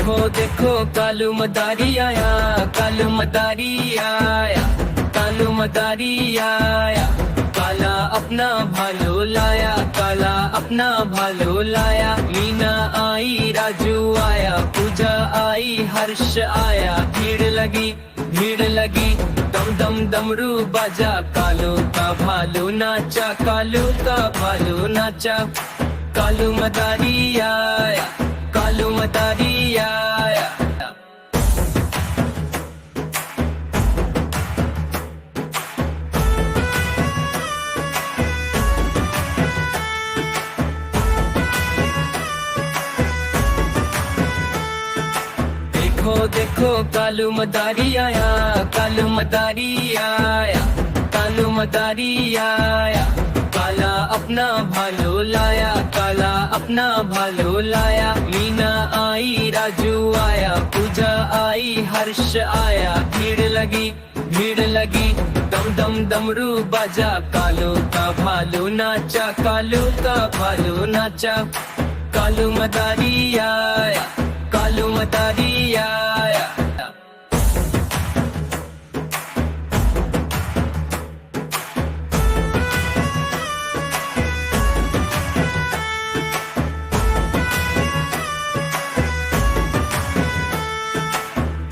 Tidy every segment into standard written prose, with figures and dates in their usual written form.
देखो देखो कालू मदारी आया, कालू मदारी आया, कालू मदारी आया। काला अपना भालो लाया, काला अपना भालो लाया। मीना आई, राजू आया, पूजा आई, हर्ष आया। भीड़ लगी, भीड़ लगी, दम दम डमरू बाजा। कालू का भालू नाचा, कालू का भालू नाचा। कालू मदारी आया, कालू मदारी आया। देखो देखो कालू मदारी आया, कालू मदारी आया, कालू मदारी आया। काला अपना भालो लाया, काला अपना भालो लाया। मीना आई, राजू आया, पूजा आई, हर्ष आया। भीड़ लगी, भीड़ लगी, दम दम डमरू बाजा। कालू का भालू नाचा, कालू का भालू नाचा। कालू मदारी आया, कालू मदारी आया।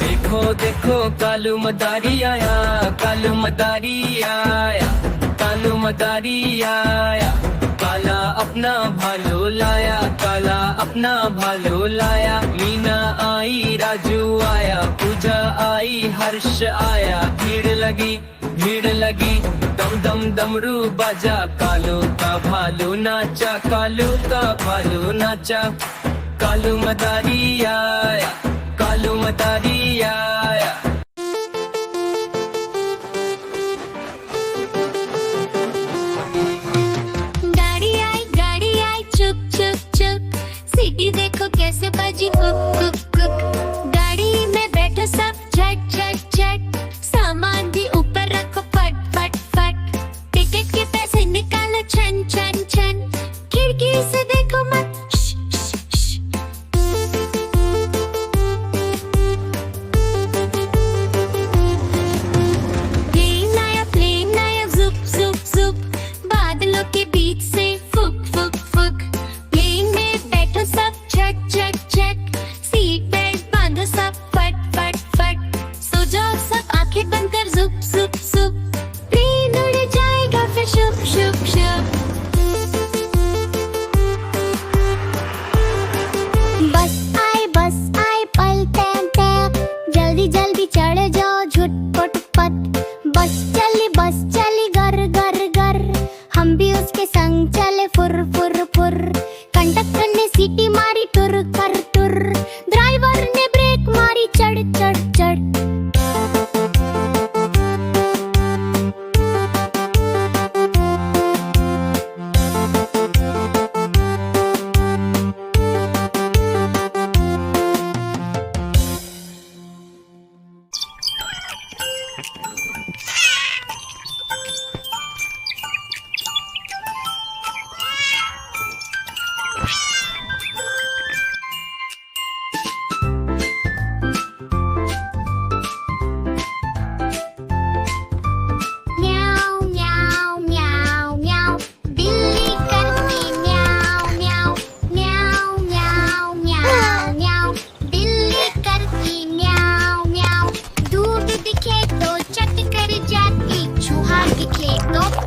देखो देखो कालू मदारी आया, कालू मदारी आया, कालू मदारी आया। काला अपना भालो लाया, काला अपना भालो लाया। मीना आई, राजू आया, पूजा आई, हर्ष आया। भीड़ लगी, भीड़ लगी, दम दम डमरू बाजा। कालू का भालू नाचा, कालू का भालू नाचा। कालू मदारी आया, कालू मदारी आया। गाड़ी आई चुक चुक चुक। सीटी देखो कैसे बजी कुक कुक कुक। गाड़ी में बैठो सब झट झट झट। सामान भी ऊपर रखो फट फट फट। टिकट के पैसे निकालो छन छन छन। खिड़की से देखो मत के बीच से फुक फुक फुक। प्लेन में बैठो सब झट झट झट। सीट बेल्ट बांधो सब फट फट फट। सो जाओ सब आंखें बंद कर जुप जुप जुप। प्लेन उड़ जाएगा फिर शुप शुप शुप। बस आए पल टैम टैम। जल्दी जल्दी चढ़ जाओ झुटपट पट। बस चली गर गर गर। हम भी उसके संग चले फुर फुर फुर। कंडक्टर ने सीटी मारी टुर कर टुर। ड्राइवर ने ब्रेक मारी चढ़ चढ़ चढ़।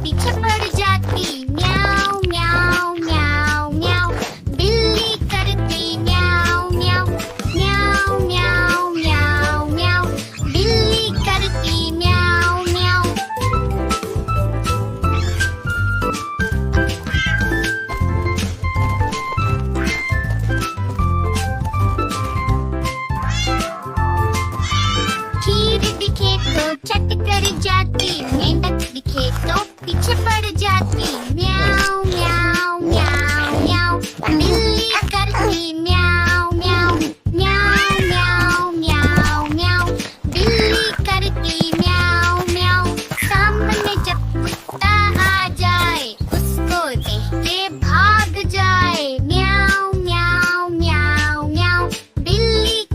पीछे पड़ जाती म्याऊ म्याऊ म्याऊ म्याऊ। बिल्ली करती म्याऊ म्याऊ म्याऊ म्याऊ म्याऊ म्याऊ। बिल्ली करती म्याऊ म्याऊ। खीर दिखे तो चट कर जाती। मेंढक दिखे तो पीछे पड़ जाती म्याऊ म्याऊ म्याऊ म्याऊ। बिल्ली करती म्याऊ म्याऊ म्याऊ म्याऊ म्याऊ म्याऊ। बिल्ली करती म्याऊ म्याऊ। सामने जब कुत्ता आ जाए उसको देखते भाग जाए म्याऊ म्याऊ म्याऊ म्याऊ। बिल्ली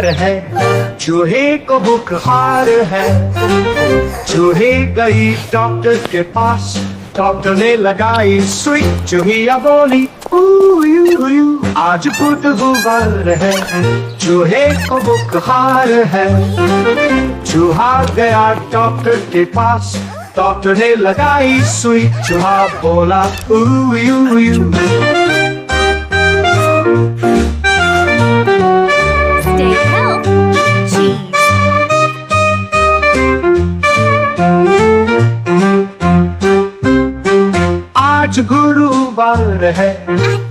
गुबार है, चूहे को बुखार है। चूहे गई डॉक्टर के पास, डॉक्टर ने लगाई सुई, चूहिया बोली ऊ, आज बुधवार है, चूहे को बुखार है। चूहा गया डॉक्टर के पास, डॉक्टर ने लगाई सुई, चूहा बोला ऊ। Stay healthy. Cheese. आज गुरुवार है,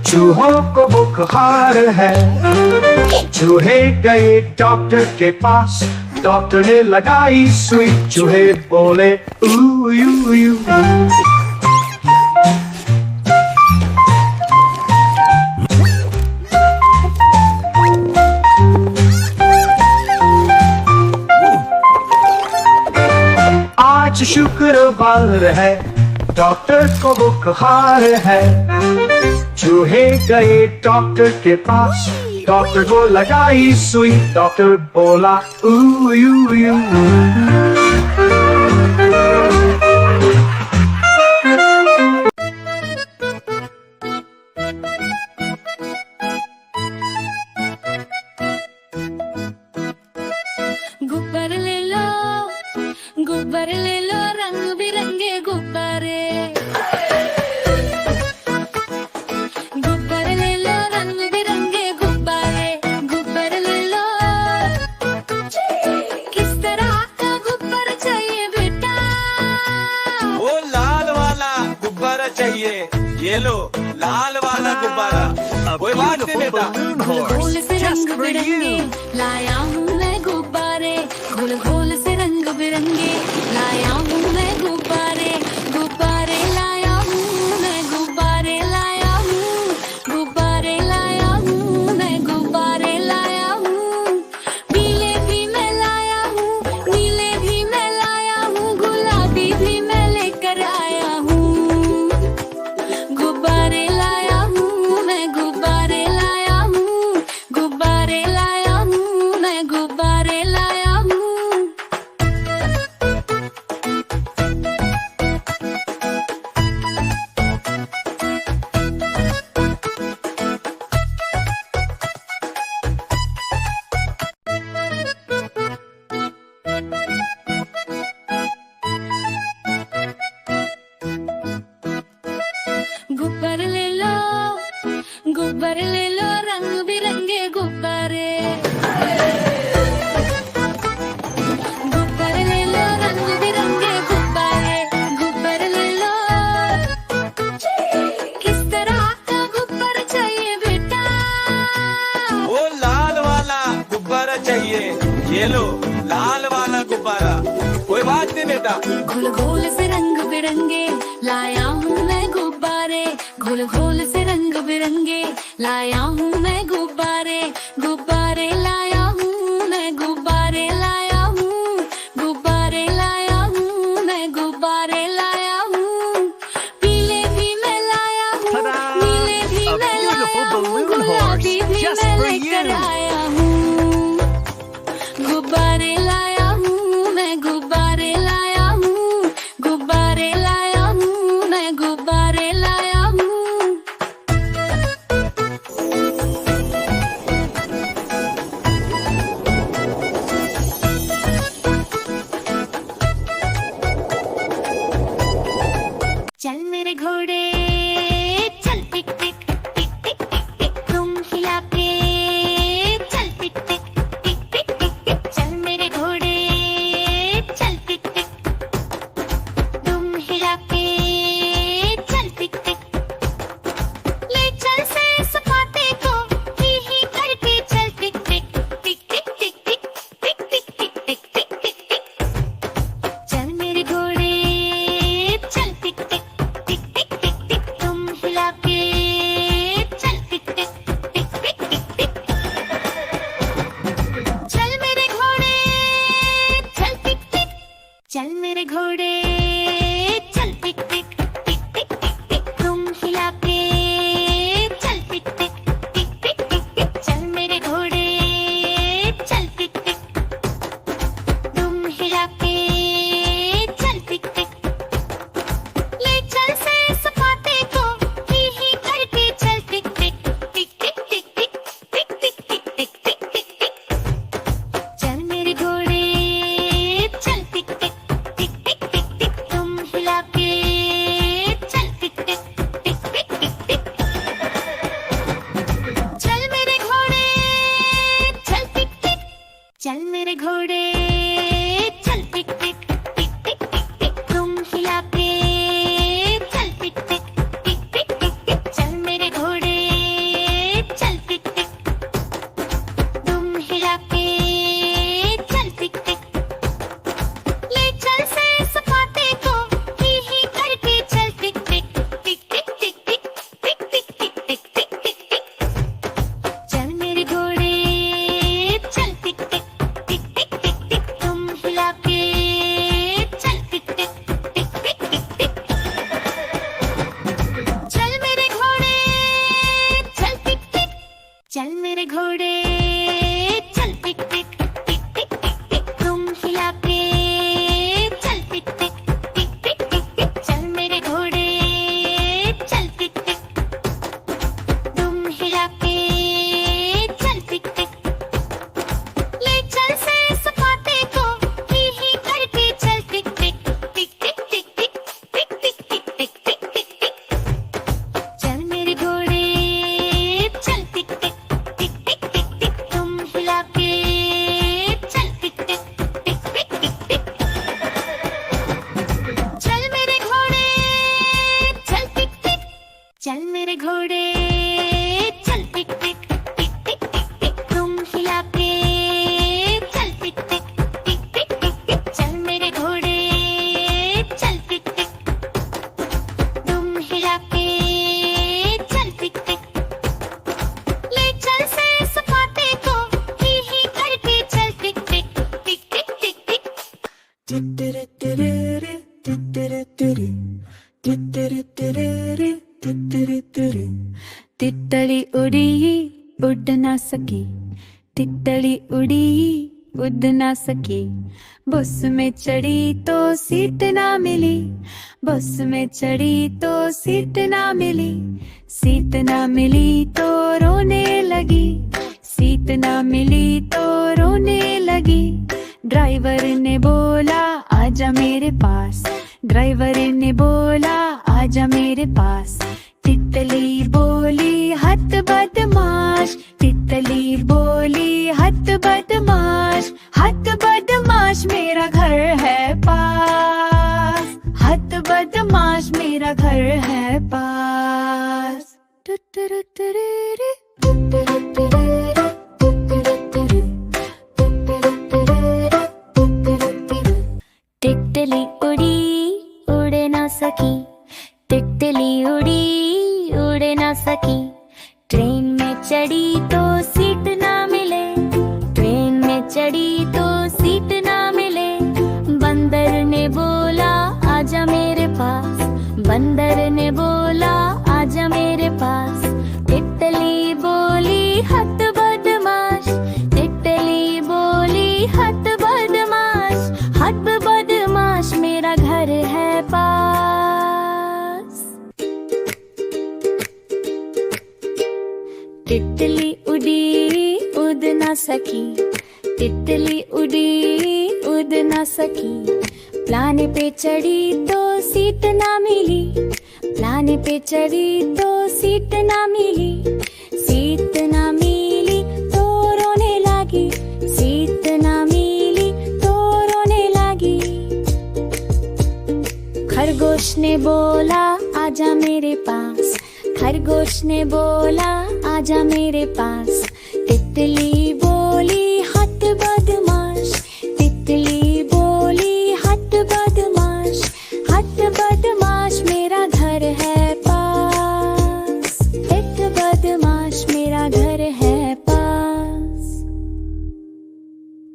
चूहों को बुखार है। चूहे गए डॉक्टर के पास, डॉक्टर ने लगाई सुई, चूहे बोले ऊ। आज शुक्रवार है, डॉक्टर को बुखार है। चूहे गए डॉक्टर के पास, डॉक्टर को लगाई सुई, डॉक्टर बोला ऊ। गुब्बारे ले लो रंग बिरंगे गुब्बारे। गुब्बारे ले लो रंग बिरंगे गुब्बारे। गुब्बारे ले लो। किस तरह का गुब्बारा चाहिए बेटा? वो लाल वाला गुब्बारा चाहिए। ये लो लाल वाला गुब्बारा। कोई बात नहीं बेटा। घोल से रंग बिरंगे लाया हूँ मैं गुब्बारे। घोल से रंग बिरंगे लाया हूँ मैं गुब्बारे। गुब्बारे लाया हूँ मैं गुब्बारे लाया हूँ। गुब्बारे लाया हूँ मैं गुब्बारे लाया हूँ। पीले भी मैं लाया हूँ, नीले भी मैं लाया हूँ, गुलाबी भी मैं लेकर आया हूँ। गुब्बारे लाया हूँ मैं गुब्बारे लाया हूँ। गुब्बारे लाया हूँ मैं गुब्बारे लाया हूँ। गुब्बारे ले लो, गुब्बारे ले लो रंग बिरंगे गुब्बारे। गुब्बारे ले लो रंग बिरंगे गुब्बारे। गुब्बारे ले लो। किस तरह का गुब्बारा चाहिए बेटा? वो लाल वाला गुब्बारा चाहिए। ये लो लाल वाला गुब्बारा। कोई बात नहीं बेटा। घोल से रंग बिरंगे लाया हूँ मैं गुब्बारे। घोल से रंग बिरंगे लाया हूँ मैं गुब्बारे। गुब्बारे लाया हूँ मैं गुब्बारे लाया हूँ। गुब्बारे लाया हूँ मैं गुब्बारे लाया हूँ। पीले भी मैं लाया हूँ, नीले भी मैं लाया हूँ, गुलाबी भी मैं लेकर आया हूँ। गुब्बारे लाया हूँ मैं गुब्बारे लाया हूँ। गुब्बारे लाया हूँ मैं गुब्बारे लाया हूँ। चल मेरे घोड़े चल टिक टिक टिक टिक टिक टिक तुम हिला के चल टिक टिक टिक टिक टिक टिक चल मेरे घोड़े चल टिक टिक तुम हिला के चल टिक टिक ले चल से सपाटे को ही करके चल टिक टिक टिक टिक टिक टिक टिक टिक टिक टिक टिक टिक टिक चल मेरे घोड़े चल टिक टिक टिक टिक टिक टिक तुम हिला के चल टिक टिक टिक टिक टिक टिक चल मेरे घोड़े चल टिक टिक चल मेरे घोड़े चल टिक टिक टिक टिक टिक टिक तुम हिला के चल टिक टिक टिक टिक टिक टिक चल मेरे घोड़े चल घोड़े चल टिक टिक टिक टिक टिक टिक तुम हिला के चल टिक टिक टिक टिक टिक टिक चल मेरे घोड़े चल टिक टिक तुम हिला के चल टिक टिक ले चल से सपाटे को ही करके चल टिक टिक टिक टिक टिक टिक टिक टिक टिक टिक टिक टिक टिक चल मेरे घोड़े चल टिक टिक टिक टिक टिक टिक तुम हिला के चल टिक टिक टिक टिक टिक टिक चल मेरे घोड़े चल टिक टिक चल मेरे घोड़े चल टिक टिक टिक टिक टिक टिक तुम हिला के चल टिक टिक टिक टिक टिक टिक चल मेरे घोड़े चल टिक टिक तुम हिला के चल टिक टिक ले चल से सपाटे को ही करके चल टिक टिक टिक टिक टिक टिक टिक टिक टिक टिक टिक टिक टिक चल मेरे घोड़े चल टिक टिक टिक टिक टिक टिक तुम हिला के चल टिक टिक टिक टिक टिक टिक चल मेरे घोड़े चल टिक टिक चल मेरे घोड़े चल टिक टिक टिक टिक टिक टिक तुम हिला के चल टिक टिक टिक टिक टिक टिक चल मेरे घोड़े चल टिक टिक तुम हिला के चल टिक टिक ले चल से सपाटे को ही करके चल टिक टिक टिक टिक टिक टिक तितली उड़ी उड़ ना सकी, तितली उड़ी उड़ ना सकी, बस में चढ़ी तो सीट ना मिली, बस में चढ़ी तो सीट ना मिली, सीट ना मिली तो रोने लगी, सीट ना मिली तो रोने लगी। ड्राइवर ने बोला आजा मेरे पास, ड्राइवर ने बोला आजा मेरे पास, तितली बोली हट बदमाश, तितली बोली हट बदमाश, हट बदमाश मेरा घर है पास, हट बदमाश मेरा घर है पास। तितली उड़ी उड़ ना सकी, तितली उड़ी उड़ ना सकी, ट्रेन में चढ़ी तो सीट ना मिले, ट्रेन में चढ़ी तो सीट ना मिले। बंदर ने बोला आजा मेरे पास, बंदर ने बोला आजा मेरे पास, तितली बोली हट बदमाश, तितली बोली हट बदमाश, हट बदमाश मेरा घर है पास। तितली उड़ी उड़ ना सकी, तितली उड़ी उड़ ना सकी, प्लान पे चढ़ी तो सीट ना मिली, प्लान पे चढ़ी तो सीट ना मिली, सीट ना मिली तो रोने लगी, सीट ना मिली तो रोने लगी। खरगोश ने बोला आजा मेरे पास, खरगोश ने बोला आजा मेरे पास, तितली बोली हट बदमाश,